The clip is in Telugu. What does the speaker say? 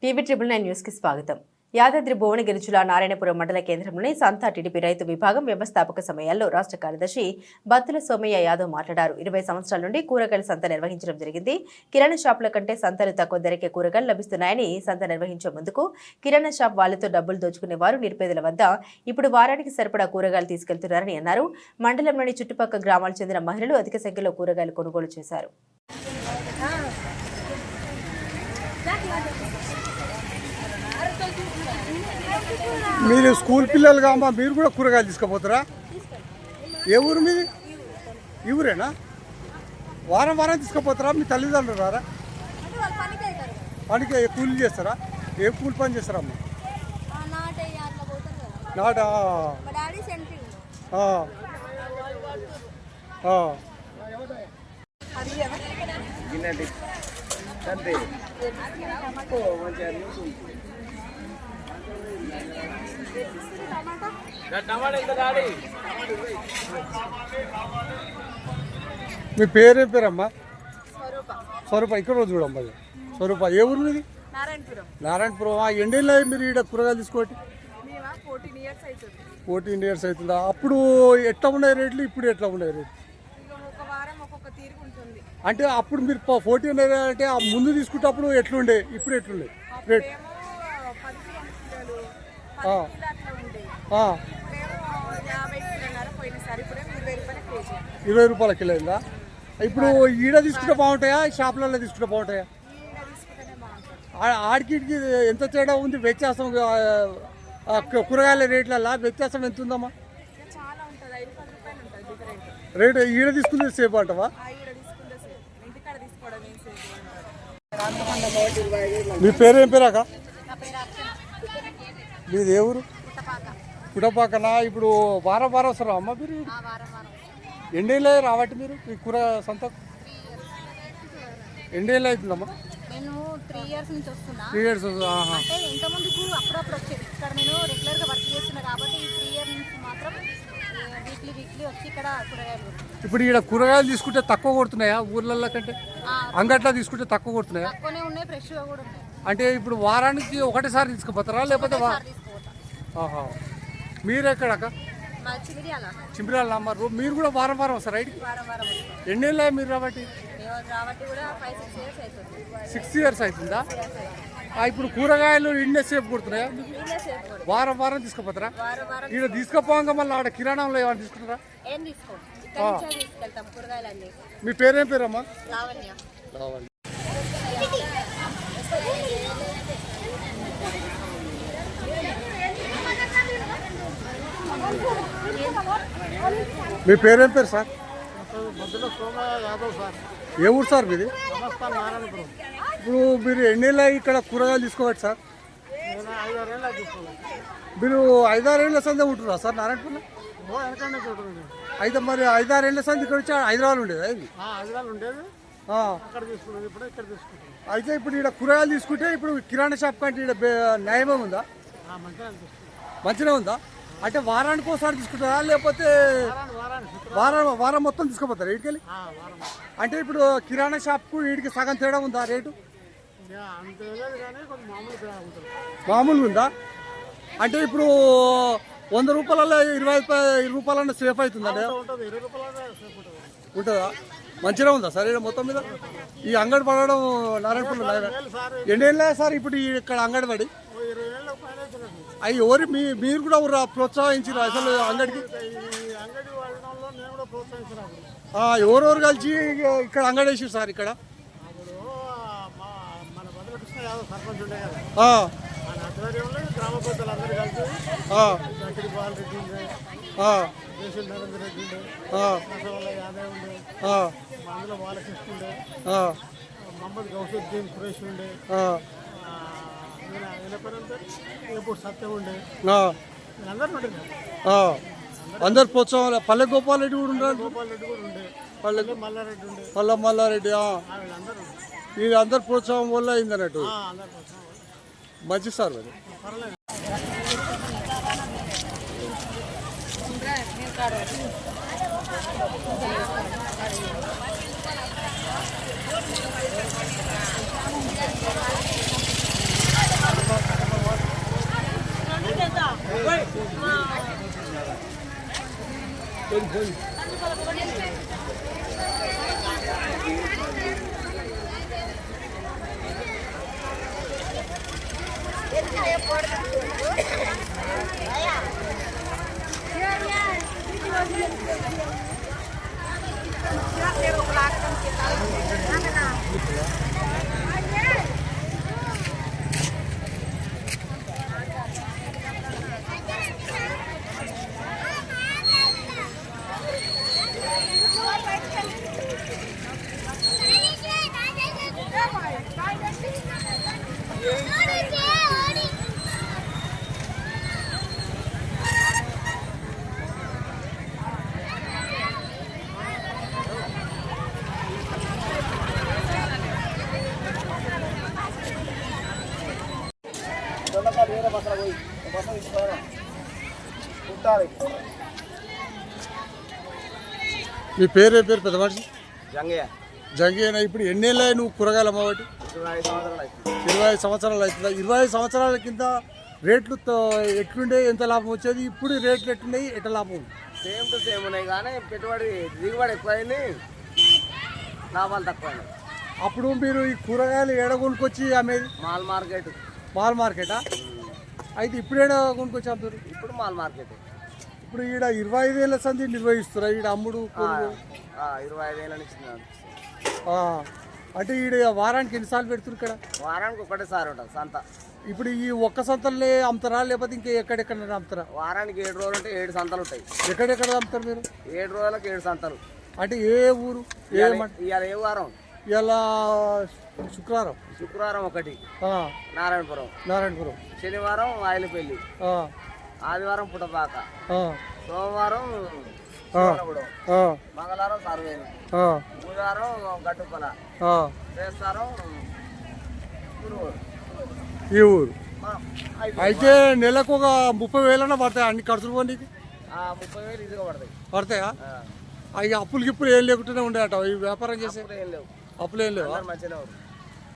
TV9 న్యూస్ కి స్వాగతం. యాదాద్రి భువనగిరి జిల్లా నారాయణపురం మండల కేంద్రంలోని సంతా టీడీపీ రైతు విభాగం వ్యవస్థాపక సమయాల్లో రాష్ట్ర కార్యదర్శి బత్తుల సోమయ్య యాదవ్ మాట్లాడారు. 20 సంవత్సరాల నుండి కూరగాయల సంత నిర్వహించడం జరిగింది. కిరాణా షాపుల కంటే సంతలు తక్కువ ధరకే కూరగాయలు లభిస్తున్నాయని సంత నిర్వహించే ముందుకు కిరాణా షాప్ వాళ్లతో డబ్బులు దోచుకునేవారు నిరుపేదల వద్ద ఇప్పుడు వారానికి సరిపడా కూరగాయలు తీసుకెళ్తున్నారని అన్నారు. మండలంలోని చుట్టుపక్కల గ్రామాలకు చెందిన మహిళలు అధిక సంఖ్యలో కూరగాయలు కొనుగోలు చేశారు. మీరు స్కూల్ పిల్లలుగా అమ్మా మీరు కూడా కూరగాయలు తీసుకుపోతారా? ఏ ఊరు మీది? ఈ ఊరేనా? వారం వారం తీసుకుపోతారా? మీ తల్లిదండ్రులు రారా? పనికి కూలి చేస్తారా? ఏ కూలి పని చేస్తారమ్మా? నాట మీ పేరేం పేరమ్మా? స్వరూప. ఇక్కడ రోజు చూడమ్మా స్వరూప. ఏ ఊరు మీది? నారాయణపురం. ఎండేళ్ళ మీరు ఇక్కడ కూరగాయలు తీసుకోటి 14 years అవుతుందా? అప్పుడు ఎట్లా ఉన్నాయి రేట్లు, ఇప్పుడు ఎట్లా ఉన్నాయి రేట్లు? అంటే అప్పుడు మీరు 14 years అంటే ముందు తీసుకుంటప్పుడు ఎట్లుండే, ఇప్పుడు ఎట్లుండే రేట్? 20 రూపాయల కిలో అయిందా? ఇప్పుడు ఈడ తీసుకుంటే బాగుంటాయా, షాపులలో తీసుకుంటే బాగుంటాయా? ఆడికి ఎంత తేడా ఉంది వ్యత్యాసం? కూరగాయల రేట్లలో వ్యత్యాసం ఎంత ఉందమ్మా? రేటు ఈడ తీసుకుంటే సేఫ్ అంటవా? మీ పేరు ఏం పేరాక? మీది ఏ ఊరు? పుటపాకనా? ఇప్పుడు వారం వారం వస్తారా అమ్మ మీరు? ఎండేళ్ళే రావట్టి మీరు ఈ కూర సంత? ఎండేళ్ళు అవుతుందమ్మా? నేను 3 years నుంచి వస్తున్నా. 3 years. అంటే ఇంత ముందుకు అప్పుడప్పుడు వచ్చేది. ఇక్కడ నేను రెగ్యులర్గా వర్క్ చేస్తున్నా కాబట్టి ఈ 3 years నుంచి మాత్రం వీక్లీ వచ్చి ఇక్కడ కూరగాయలు. ఇప్పుడు ఇక్కడ కూరగాయలు తీసుకుంటే తక్కువ కొడుతున్నాయా ఊర్లలో కంటే? అంగట్లో తీసుకుంటే తక్కువ కొడుతున్నాయా? తక్కువనే ఉన్నాయి, ఫ్రెష్గా కూడా ఉన్నాయి. అంటే ఇప్పుడు వారానికి ఒకటేసారి తీసుకుపోతారా లేకపోతే? మీరు ఎక్కడక్క? చింపిరాల. మీరు కూడా వారం వారం వస్తారు రైట్? ఎన్నేళ్ళ మీరు రాబట్టి? 6 years అవుతుందా? ఇప్పుడు కూరగాయలు ఇండే సేపు కొడుతున్నాయా? వారం వారం తీసుకుపోతారా? ఇక్కడ తీసుకుపోగా మళ్ళీ ఆడ కిరాణంలో ఏమైనా తీసుకుంటారా? మీ పేరేం పేరమ్మా? లావణ్య. మీ పేరేం పేరు సార్? బత్తుల సోమయ్య యాదవ్ సార్. ఏ ఊరు సార్ మీది? నారాయణపురం. ఇప్పుడు మీరు ఎన్నేళ్ళ ఇక్కడ కూరగాయలు తీసుకోవచ్చు సార్? నేను 5-6 ఏళ్ళ తీసుకోవాలి. మీరు 5-6 ఏళ్ళ సందే ఉంటున్నారా సార్ నారాయణపురంలో? వెనకనే చూడండి. అయితే మరి 5-6 ఏళ్ళ సంది ఇక్కడ వచ్చి హైదరాబాద్ ఉండేది? హైదరాబాద్ ఉండేది, అక్కడ తీసుకున్నాను. ఇప్పుడు ఇక్కడ తీసుకుంటాను. అయితే ఇప్పుడు ఇక్కడ కూరగాయలు తీసుకుంటే ఇప్పుడు కిరాణా షాప్ కంటే ఇక్కడ న్యాయమే ఉందా? మంచిగా ఉందా? అంటే వారానికి ఒకసారి తీసుకుంటారా లేకపోతే వారం మొత్తం తీసుకుపోతారా వీటికి? అంటే ఇప్పుడు కిరాణా షాప్కు వీటికి సగం తేడా ఉందా రేటు? మామూలుగా ఉందా? అంటే ఇప్పుడు 100 రూపాయలలో 20 రూపాయలన్నా సేఫ్ అవుతుందా? ఉంటుందా? మంచిగా ఉందా సార్ ఇక్కడ మొత్తం మీద? ఈ అంగడి పడడం నారాయణపురంలో ఎన్నేళ్ళ సార్ ఇప్పుడు ఇక్కడ అంగడి పడి? అవి ఎవరు మీరు కూడా ప్రోత్సహించారు అసలు అంగడికి? ఎవరెవరు కలిసి ఇక్కడ అంగడి వేసారు సార్ ఇక్కడ? గ్రామ పెద్దలు అందరూ కలిసి బాలరెడ్డి ఉండే, నరేంద్ర రెడ్డి ఉండే, యాదవ్ ఉండే, అందులో బాలకృష్ణ ఉండే, మహమ్మద్ గౌసుద్దీన్ ఖురేష్ ఉండే, ఎప్పుడు సత్యం ఉండే, అందరు ప్రోత్సాహం. పల్లె గోపాల్ రెడ్డి కూడా ఉండే, పల్లె మల్లారెడ్డి ఉండే, పల్లె మల్లారెడ్డి. వీళ్ళందరూ ప్రోత్సాహం వల్ల అయింది అన్నట్టు. మంచి సార్ మరి. మీ పేరు పెద్ద మనిషి జంగయ్య జంగయ్యనా? ఇప్పుడు ఎన్నేళ్ళు నువ్వు కూరగాయలు అమ్మబట్టి? 25 సంవత్సరాలు అవుతుంది. 25 సంవత్సరాలు అవుతుందా? 25 సంవత్సరాల కింద రేట్లు ఎట్లుండే, ఎంత లాభం వచ్చేది? ఇప్పుడు రేట్లు ఎట్లున్నాయి, ఎట్ట లాభం ఉంది? సేమ్ టు సేమ్ ఉన్నాయి కానీ పెట్టుబడి దిగుబడి ఎక్కువైంది, లాభాలు తక్కువైనాయి. అప్పుడు మీరు ఈ కూరగాయలు ఏడ కొనుక్కొచ్చి అమ్మేది? Mall market. మాల్ మార్కెటా? అయితే ఇప్పుడు ఏడ కొనుక్కొచ్చి అమ్ముతారు? ఇప్పుడు మాల్ మార్కెట్. ఇప్పుడు ఈడ 25 ఏళ్ళ సంది నిర్వహిస్తురా ఈడ అమ్ముడు కొనుగోలు? 25 ఏళ్ళ నుంచి ఆ, అంటే ఈడ వారానికి ఎన్నిసార్లు పెడుతున్నారు ఇక్కడ? వారానికి ఒకటేసారి ఉంటుంది సంత. ఇప్పుడు ఈ ఒక్క సంతలే అమ్ముతారా లేకపోతే ఇంకా ఎక్కడెక్కడ అమ్ముతారా? వారానికి 7 రోజులు ఉంటే 7 సంతలు ఉంటాయి. ఎక్కడెక్కడ అమ్ముతారు మీరు? 7 రోజులకు 7 సంతలు. అంటే ఏ ఊరు? ఇవాళ ఏ వారం? ఇలా శుక్రవారం. శుక్రవారం ఒకటి నారాయణపురం, నారాయణపురం. శనివారం ఆయిలపల్లి, ఆదివారం పుట్టపాక, సోమవారం శివనగూడెం, మంగళవారం సర్వేలు, బుధవారం గట్టుపల, బేస్తారం ఈ ఊరు. అయితే నెలకు ఒక 30,000 పడతాయి అన్ని ఖర్చులు పోనీకి? 30,000 ఇదిగా పడతాయి. పడతాయా? అవి అప్పులు గిప్పులు ఏం లేకుండానే ఉండేట ఈ వ్యాపారం చేసే? ఏం లేవు, అప్పులు ఏం లేవు. మంచిగా